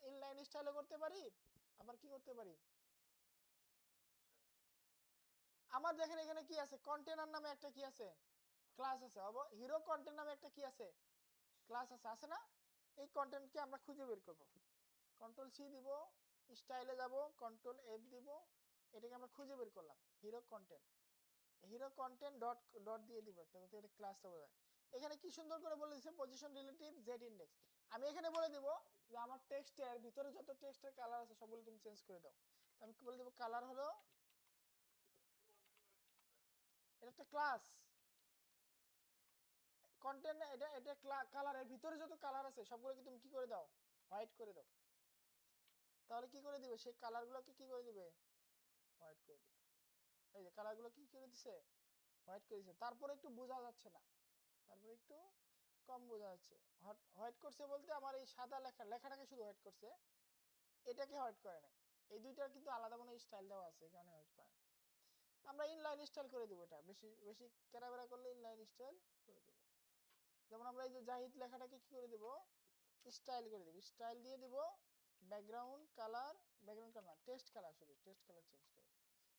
[SPEAKER 1] ইনলাইন স্টাইলে করতে পারি, আবার কি করতে পারি, আমার দেখেন এখানে কি আছে, কন্টেনার নামে একটা কি আছে, ক্লাস আছে, হিরো কন্টেন্ট নামে একটা কি আছে, ক্লাস আছে, আছে না। এই কন্টেন্টকে আমরা খুঁজে বের করব, কন্ট্রোল সি দিব, স্টাইলে যাব, কন্ট্রোল এফ দিব, এটাকে আমরা খুঁজে বের করলাম, hero content, hero content dot dot দিয়ে দিব, যাতে এটা ক্লাসটা বোঝায়। এখানে কি সুন্দর করে বলে দিয়েছে, পজিশন রিলেটিভ জেড ইন্ডেক্স। আমি এখানে বলে দিব যে আমার টেক্সটের ভিতরে যত টেক্সটের কালার আছে সবগুলো তুমি চেঞ্জ করে দাও। তো আমি বলে দেব কালার হলো, এটা একটা ক্লাস, কন্টেন্ট, এটা এটা কালারের ভিতরে যত কালার আছে সবগুলোকে তুমি কি করে দাও, হোয়াইট করে দাও। তাহলে কি করে দিবে, সেই কালারগুলোকে কি করে দিবে, হোয়াইট করে দিবে। এই যে কালারগুলো কি করে দিছে, হোয়াইট করে দিছে। তারপরে একটু বোঝা যাচ্ছে না, তারপরে একটু কম বোঝা যাচ্ছে। হোয়াইট করছে বলতে আমার এই সাদা লেখাটাকে শুধু হোয়াইট করছে, এটাকে হোয়াইট করে নাই। এই দুইটার কিন্তু আলাদা কোনো স্টাইল দেওয়া আছে, এখানে হোয়াইট করে না। আমরা ইনলাইন স্টাইল করে দেবো, এটা বেশি বেশি ক্যারাবেরা করলে ইনলাইন স্টাইল করে দেবো। যেমন আমরা এই যে জাহিদ লেখাটাকে কি করে দেবো, স্টাইল করে দেবো, স্টাইল দিয়ে দিব, background colour, background colour text colour, শুধু টেক্সট কালার চেঞ্জ করে,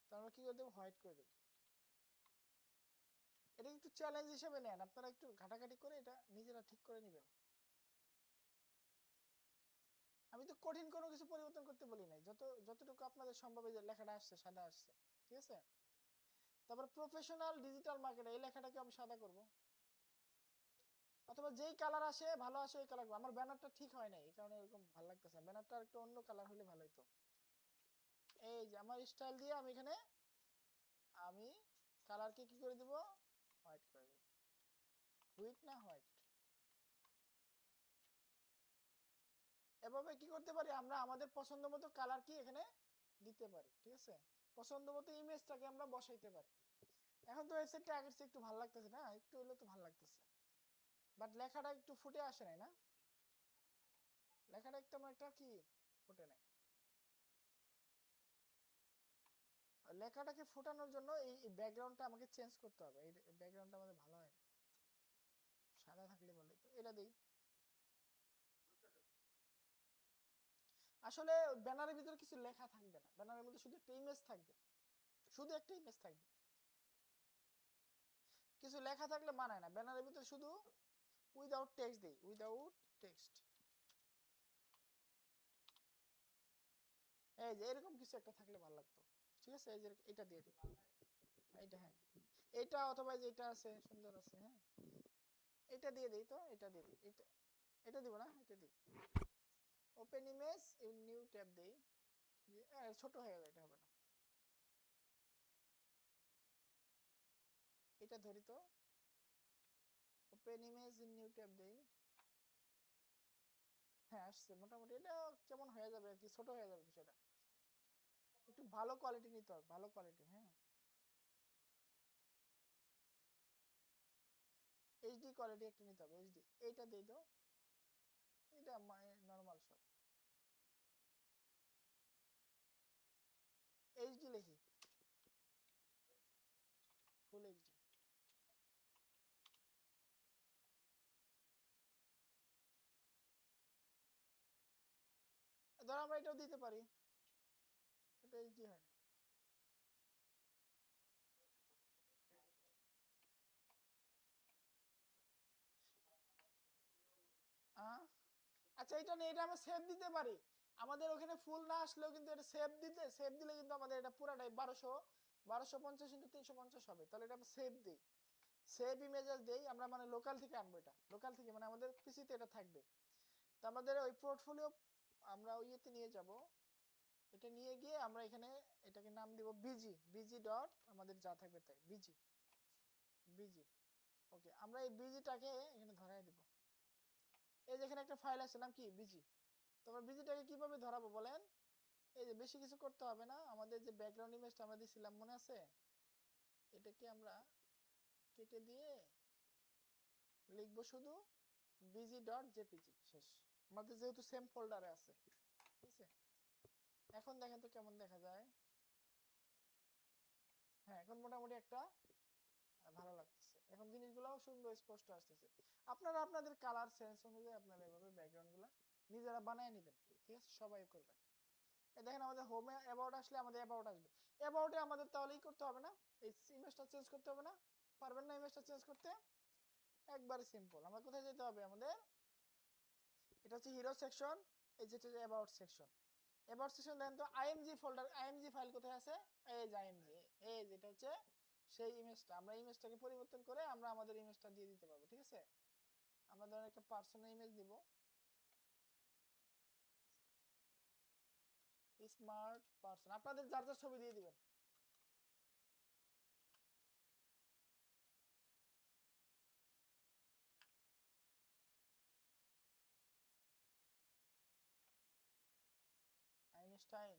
[SPEAKER 1] তো আমরা কি করে দেবো, হোয়াইট করে দেবো। এটা একটু চ্যালেঞ্জ হিসেবে নেন, আপনারা একটু ঘাটাঘাটি করে এটা নিজেরা ঠিক করে নেবেন। আমি তো কঠিন কোনো কিছু পরিবর্তন করতে বলি নাই, যতটুকু আপনাদের সম্ভব, এই যে লেখাটা আসছে সাদা আসছে, ঠিক আছে। তারপর প্রফেশনাল ডিজিটাল মার্কেট, এই লেখাটাকে আমি সাদা করব, অথবা যেই কালার আসে ভালো আসে ওই কালার। আমার ব্যানারটা ঠিক হয় নাই, এই কারণে এরকম ভালো লাগতেছে না, ব্যানারটা একটু অন্য কালার হলে ভালো হতো। এই যে আমার স্টাইল দিয়ে আমি এখানে আমি কালারকে কি করে দিব, হোয়াইট করে দেব, হুইট না হোয়াইট। এভাবে কি করতে পারি, আমরা আমাদের পছন্দ মতো কালার কি এখানে দিতে পারি, ঠিক আছে। পছন্দ মতো ইমেজটাকে আমরা বসাইতে পারি। এখন তো ওয়েবসাইটটা আগের চেয়ে একটু ভালো লাগতেছে না, একটু হলেও তো ভালো লাগতেছে, বাট লেখাটা একটু ফুটে আসে নাই না, লেখাটা একটু আমার একটা কি ফুটে নাই। লেখাটাকে ফোটানোর জন্য এই ব্যাকগ্রাউন্ডটা আমাকে চেঞ্জ করতে হবে, এই ব্যাকগ্রাউন্ডটা আমাদের ভালো হয় না, সাদা থাকলে ভালো, তো এটা দেই। আসলে ব্যানারের ভিতরে কিছু লেখা থাকবে না, ব্যানারের মধ্যে শুধু একটা ইমেজ থাকবে, শুধু একটা ইমেজ থাকবে, কিছু লেখা থাকলে মানায় না। ব্যানারের ভিতরে শুধু উইদাউট টেক্সট দেই, উইদাউট টেক্সট, এই যে এরকম কিছু একটা থাকলে ভালো লাগতো, ঠিক আছে। এই যে এটা দিয়ে দিই, এইটা, হ্যাঁ এটা, অথবা যে এটা আছে সুন্দর আছে, হ্যাঁ এটা দিয়ে দিই, তো এটা দিয়ে দিই, এটা এটা দিব না, এটা দিই, ওপেন ইমেজ নিউ ট্যাব দেই, ছোট হয়ে গেল, এটা হবে না, এটা ধরি তো, open image in new tab দেই, হ্যাঁ আসছে মোটামুটি, এটা কেমন হয়ে যাবে আর কি, ছোট হয়ে যাবে বিষয়টা, একটু ভালো কোয়ালিটি নিতে হবে, ভালো কোয়ালিটি, হ্যাঁ এইচডি কোয়ালিটি একটা নিতে হবে, এইচডি, এইটা দেই তো, এটা নরমাল সব, এইচডি লিখি, ফুল এইচডি। ধর আমরা এটাও দিতে পারি, এটা এইচডি হয় না, আচ্ছা এটা নিয়ে এটা আমরা সেভ দিতে পারি, আমাদের ওখানে ফুল না আসলেও কিন্তু এটা সেভ দিলে কিন্তু আমাদের এটা পুরাটাই 1250 ইনটু 350 হবে। তাহলে এটা আমরা সেভ দিই, সেভ ইমেজেস দেই আমরা, মানে লোকাল থেকে আনবো, এটা লোকাল থেকে মানে আমাদের পিসিতে এটা থাকবে। তো আমাদের ওই পোর্টফোলিও আমরা ওই ইয়েতে নিয়ে যাব, এটা নিয়ে গিয়ে আমরা এখানে এটাকে নাম দিব বিজি ডট আমাদের যা থাকবে তাই বিজি। ওকে, আমরা এই বিজিটাকে এখানে ধরাই দিব। এই যেখানে একটা ফাইল আছে নাম কি বিজি। তো আমরা বিজিটাকে কিভাবে ধরাবো বলেন? এই যে বেশি কিছু করতে হবে না, আমাদের যে ব্যাকগ্রাউন্ড ইমেজটা আমরা দিছিলাম মনে আছে, এটাকে আমরা কেটে দিয়ে লিখবো শুধু bg.jpg, শেষ। আমাদের যেহেতু সেম ফোল্ডারে আছে, ঠিক আছে। এখন দেখেন তো কেমন দেখা যায়। হ্যাঁ, এখন মোটামুটি একটা ভালো লাগতেছে, এখন জিনিসগুলোও সুন্দর স্পষ্ট আসতেছে। আপনারা আপনাদের কালার সেন্স অনুযায়ী আপনারা এভাবে ব্যাকগ্রাউন্ড গুলা নিজেরা বানায় নেবেন, ঠিক আছে, সবাই করবেন। এই দেখেন আমাদের হোমে অ্যাবাউট আসলে আমাদের অ্যাবাউট আসবে, অ্যাবাউটে আমাদের তাহলেই করতে হবে না, এই ইমেজটা চেঞ্জ করতে হবে না, পারবেন না ইমেজটা চেঞ্জ করতে, একবারে সিম্পল। আমরা কোথায় যেতে হবে, আমাদের এটা হচ্ছে হিরো সেকশন, এই যেটা অ্যাবাউট সেকশন। অ্যাবাউট সেকশন দেখেন তো আইএমজি ফোল্ডার, আইএমজি ফাইল কোথায় আছে, এই যে আইএমজি, এই যেটা হচ্ছে সেই ইমেজটা, আমরা ইমেজটাকে পরিবর্তন করে আমরা আমাদের ইমেজটা দিয়ে দিতে পারবো, ঠিক আছে। আমরা ধরেন একটা পার্সোনাল ইমেজ দিব, স্মার্ট পার্সন, আপনাদের যার যার ছবি দিয়ে দিবেন। আইনস্টাইন।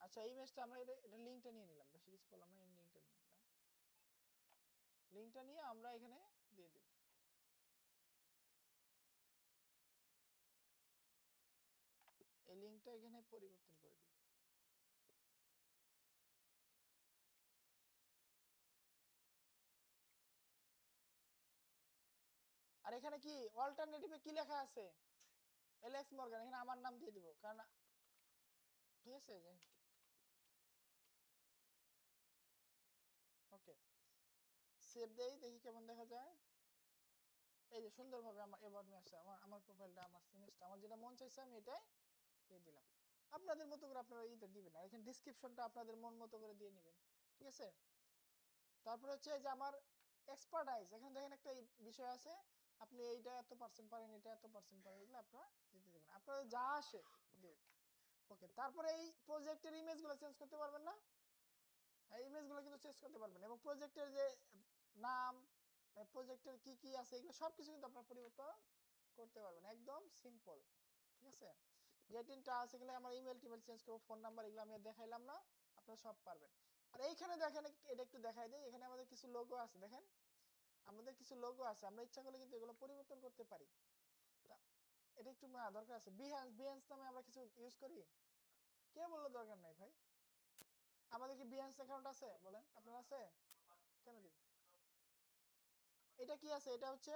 [SPEAKER 1] আচ্ছা এই ইমেজটা আমরা এটা লিংকটা নিয়ে নিলাম, বেশি কিছু করলাম না, এই লিংকটা নিয়ে নিলাম, লিংকটা নিয়ে আমরা এখানে দিয়ে দেব। এই লিংকটা এখানে পরিবর্তন করে দিব। আর এখানে কি অল্টারনেটিভে কি লেখা আছে, এলএক্স মর্গান, এখানে আমার নাম দিয়ে দিব, কারণ ঠিক আছে যে ওকে, সেভ দেই, দেখি কেমন দেখা যায়। এই যে সুন্দরভাবে আমার এবাউট মি আসছে, আমার আমার প্রোফাইলটা, আমার ইমেজটা, আমার যেটা মন চাইছে আমি এটাই দিয়ে দিলাম। আপনাদের মতো করে আপনারা এইটা দিবেন, আর এখানে ডেসক্রিপশনটা আপনাদের মন মতো করে দিয়ে নেবেন, ঠিক আছে। তারপর হচ্ছে যে আমার এক্সপার্টাইজ, এখানে দেখেন একটা বিষয় আছে, আপনি এইটা এত পার্সেন্ট পারেন, এটা এত পার্সেন্ট পারেন, এগুলো আপনারা দিতে দেবেন, আপনাদের যা আসে দিবেন। ওকে, তারপরে এই প্রজেক্টের ইমেজগুলো চেঞ্জ করতে পারবেন না, এই ইমেজগুলো কিন্তু চেঞ্জ করতে পারবেন, এবং প্রজেক্টের যে নাম, প্রজেক্টের কি কি আছে, এগুলো সবকিছু কিন্তু আপনারা পরিবর্তন করতে পারবেন, একদম সিম্পল, ঠিক আছে। গেট ইন টাচ, এগুলো আমার ইমেল টিমেল চেঞ্জ করবো, ফোন নাম্বার, এগুলো আমি দেখাইলাম না, আপনারা সব পারবেন। আর এইখানে দেখেন, এটা একটু দেখাই দেই, এখানে আমাদের কিছু লোগো আছে, দেখেন আমাদের কিছু লোগো আছে, আমরা ইচ্ছা করলে কিন্তু এগুলো পরিবর্তন করতে পারি। এটা একটু দরকার আছে, বিহেন্স, বিহেন্স নামে আমরা কিছু ইউজ করি, কে বললো দরকার নাই ভাই, আমাদের কি বিহেন্স অ্যাকাউন্ট আছে বলেন, আপনার আছে, কেন দিন। এটা কি আছে, এটা হচ্ছে,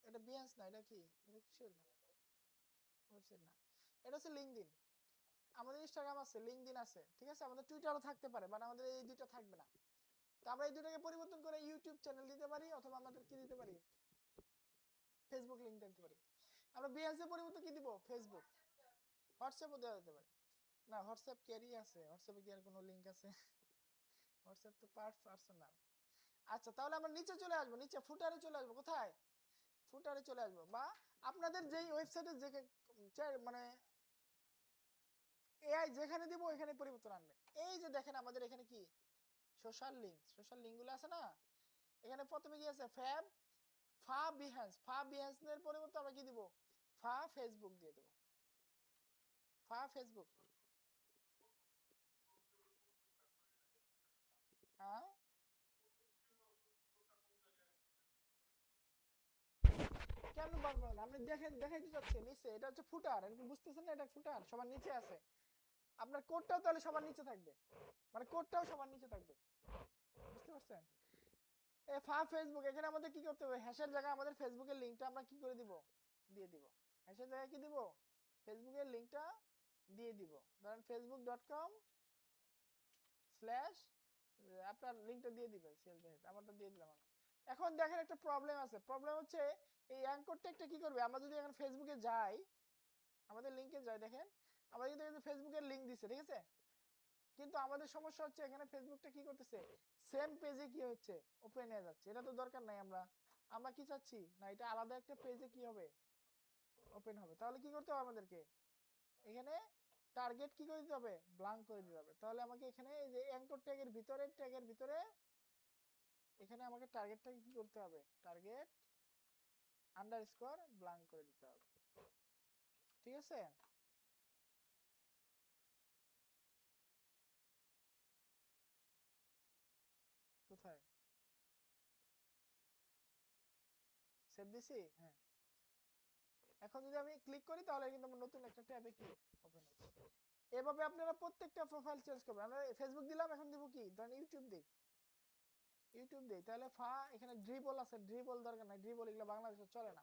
[SPEAKER 1] এটা বিহেন্স না, এটা কি, এটা কিসের ওয়েবসাইট না, এটা হচ্ছে লিঙ্কডইন। আমাদের ইনস্টাগ্রাম আছে, লিঙ্কডইন আছে, ঠিক আছে, আমাদের টুইটারও থাকতে পারে, বাট আমাদের এই দুইটা থাকবে না। তো আমরা এই দুটাকে পরিবর্তন করে ইউটিউব চ্যানেল দিতে পারি, অথবা আমাদের কি দিতে পারি, ফেসবুক লিংক দিতে পারি। আমরা বিহেন্স এর পরিবর্তে কি দিব, ফেসবুক, হোয়াটসঅ্যাপও দেওয়া যেতে পারে। না হোয়াটসঅ্যাপ ক্যারি আছে, হোয়াটসঅ্যাপে কি আর কোনো লিংক আছে, হোয়াটসঅ্যাপ তো পার্সোনাল। আচ্ছা তাহলে আমরা নিচে চলে আসবো, নিচে ফুটারে চলে আসবো, কোথায়, ফুটারে চলে আসবো, বা আপনাদের যেই ওয়েবসাইটে যে মানে এআই যেখানে দিব ওইখানে পরিবর্তন আনবে। এই যে দেখেন আমাদের এখানে কি সোশ্যাল লিঙ্ক গুলো আছে না, এখানে প্রথমে কি আছে, ফা বিহেন্স এর পরিবর্তে আমরা কি দিব, ফা ফেসবুক দিয়ে দেব, ফা ফেসবুক। হ্যাঁ কেন পারবেন না? আপনি দেখেন, দেখাইতে চাচ্ছেন নিচে, এটা হচ্ছে ফুটার, এটা কি বুঝতেছেন না, এটা ফুটার সবার নিচে আছে, আপনার কোডটাও তাহলে সবার নিচে থাকবে, মানে কোডটাও সবার নিচে থাকবে, বুঝতে পারছেন। এই ফেসবুক, এখানে আমাদের কি করতে হবে, হ্যাশের জায়গায় আমাদের ফেসবুকের লিংকটা আমরা কি করে দিব, দিয়ে দিব, হ্যাশের জায়গায় কি দিব, ফেসবুকের লিংকটা দিয়ে দিব, ধরেন facebook.com/, আপনার লিংকটা দিয়ে দিবেন, সেল আমারটা দিয়ে দিলাম আমি। এখন দেখেন একটা প্রবলেম আছে, প্রবলেম হচ্ছে এই অ্যাঙ্কর ট্যাগটা কি করবে, আমরা যদি এখন ফেসবুকে যাই, আমাদের লিংকে যাই, দেখেন আমরা কিন্তু ফেসবুকের লিংক দিছে, ঠিক আছে, কিন্তু আমাদের সমস্যা হচ্ছে এখানে ফেসবুকটা কি করতেছে, সেম পেজে কি হচ্ছে, ওপেন হয়ে যাচ্ছে। এটা তো দরকার নাই, আমরা আমরা কি চাচ্ছি না, এটা আলাদা একটা পেজে কি হবে, ওপেন হবে। তাহলে কি করতে হবে আমাদেরকে, এখানে টার্গেট কি করে দিতে হবে, ব্ল্যাঙ্ক করে দিতে হবে। তাহলে আমাকে এখানে এই যে অ্যাঙ্কর ট্যাগের ভিতরে এখানে আমাকে টার্গেটটাকে কি করতে হবে, টার্গেট আন্ডারস্কোর ব্ল্যাঙ্ক করে দিতে হবে, ঠিক আছে। কোথায় সেভ দিছি, হ্যাঁ। এখন যদি আমি ক্লিক করি তাহলে কিন্তু আমার নতুন একটা ট্যাবে কি ওপেন হচ্ছে। এভাবে আপনারা প্রত্যেকটা প্রোফাইল চেঞ্জ করবেন। আমরা ফেসবুক দিলাম, এখন দিব কি, ধরেন ইউটিউব দিই, ইউটিউব দিই, তাহলে এখানে ড্রিবল আছে, ড্রিবল দরকার নাই, ড্রিবল এগুলো বাংলাদেশে চলে না,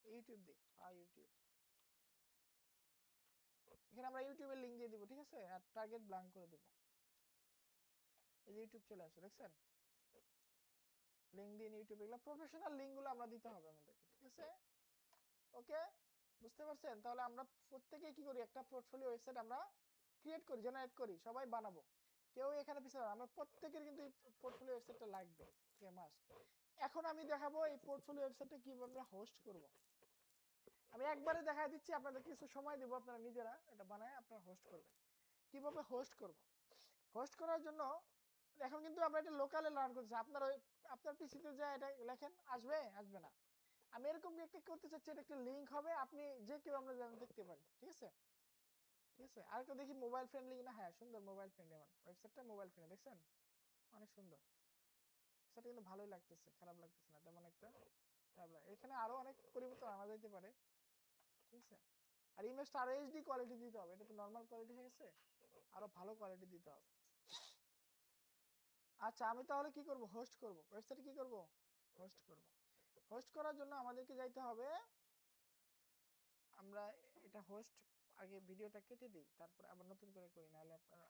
[SPEAKER 1] ইউটিউব দিই, ইউটিউব, এখানে আমরা ইউটিউবের লিংক দিয়ে দিব, ঠিক আছে, আর টার্গেট ব্ল্যাঙ্ক করে দিব। এই যে ইউটিউব চলে আসে, দেখছেন, লিংক দিন ইউটিউব, এগুলো প্রফেশনাল লিংক গুলো আমরা দিতে হবে আমাদেরকে, ঠিক আছে। ওকে, বুঝতে পারছেন। তাহলে আমরা প্রত্যেকে কি করি, একটা পোর্টফোলিও ওয়েবসাইট আমরা ক্রিয়েট করি, জেনারেট করি, সবাই বানাবো, কেউ এখানে পিছনে, আমরা প্রত্যেকের কিন্তু এই পোর্টফোলিও ওয়েবসাইটটা লাগবে, ফেমাস। এখন আমি দেখাবো এই পোর্টফোলিও ওয়েবসাইটটা কিভাবে আমরা হোস্ট করব। আমি একবারে দেখাই দিচ্ছি, আপনাদের কিছু সময় দেবো, আপনারা নিজেরা এটা বানায় আপনারা হোস্ট করবেন। কিভাবে হোস্ট করব, হোস্ট করার জন্য এখন কিন্তু আমরা এটা লোকালে লার্ন করতেছি, আপনার আপনার পিসিতে যা এটা লেখেন, আসবে আসবে না। আমি এরকম একটা করতে চাচ্ছি, এটা একটা লিংক হবে, আপনি যে কেউ আমরা যেন দেখতে পারি, ঠিক আছে, ঠিক আছে। আরেকটা দেখি মোবাইল ফ্রেন্ডলি কিনা, হ্যাঁ সুন্দর, মোবাইল ফ্রেন্ডলি, আমার ওয়েবসাইটটা মোবাইল ফ্রেন্ডলি, দেখছেন অনেক সুন্দর, সেটা কিন্তু ভালোই লাগতেছে, খারাপ লাগতেছে না তেমন একটা, খারাপ লাগে। এখানে আরো অনেক পরিবর্তন আনা যেতে পারে, ঠিক আছে। আর ইমেজটা আরো এইচডি কোয়ালিটি দিতে হবে, এটা তো নর্মাল কোয়ালিটি হয়ে গেছে, আরো ভালো কোয়ালিটি দিতে হবে। আচ্ছা, আমি তাহলে কি করব, হোস্ট করব, ওয়েবসাইটে কি করব, হোস্ট করব। হোস্ট করার জন্য আমাদেরকে যাইতে হবে, আমরা এটা হোস্ট, আগে ভিডিওটা কেটে দিই, তারপর আবার নতুন করে করি, নাহলে আপনারা